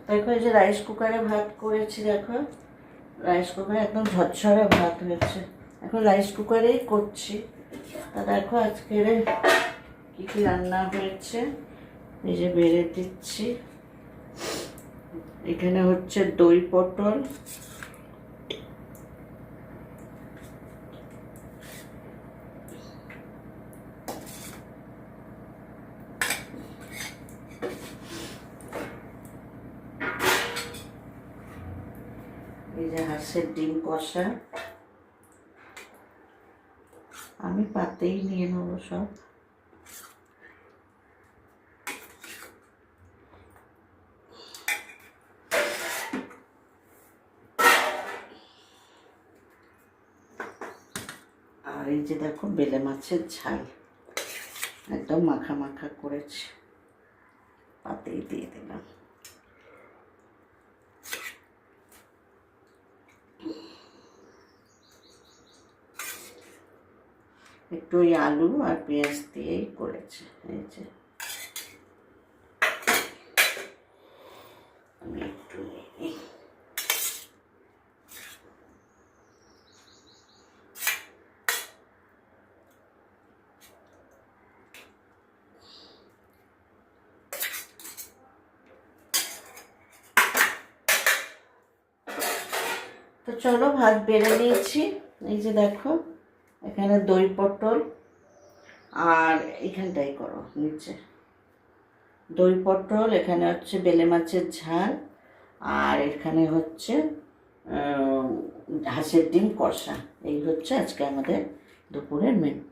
দেখো এই যে রাইস কুকারে ভাত করেছি, দেখো রাইস কুকারে একদম ঝরঝরে ভাত হয়েছে। এখন রাইস কুকারেই করছি। তা দেখো আজকের কী কী রান্না হয়েছে এই যে বেড়ে দিচ্ছি। এখানে হচ্ছে দই পটল, এই যে হাঁসের ডিম কষা, আমি পাতেই নিয়ে নেবো সব। আর এই যে দেখো বেলে মাছের ঝাল, একদম মাখা মাখা করেছি, পাতেই দিয়ে দিলাম। একটু ওই আলু আর পেঁয়াজ দিয়েই করেছে। এই যে আমি একটু তো চলো ভাত বেড়ে নিয়েছি। এই যে দেখো এখানে দই পটল, আর এখানটাই করো নিচে দই পটল, এখানে হচ্ছে বেলে মাছের ঝাল, আর এখানে হচ্ছে হাঁসের ডিম কষা। এই হচ্ছে আজকে আমাদের দুপুরের মেনু।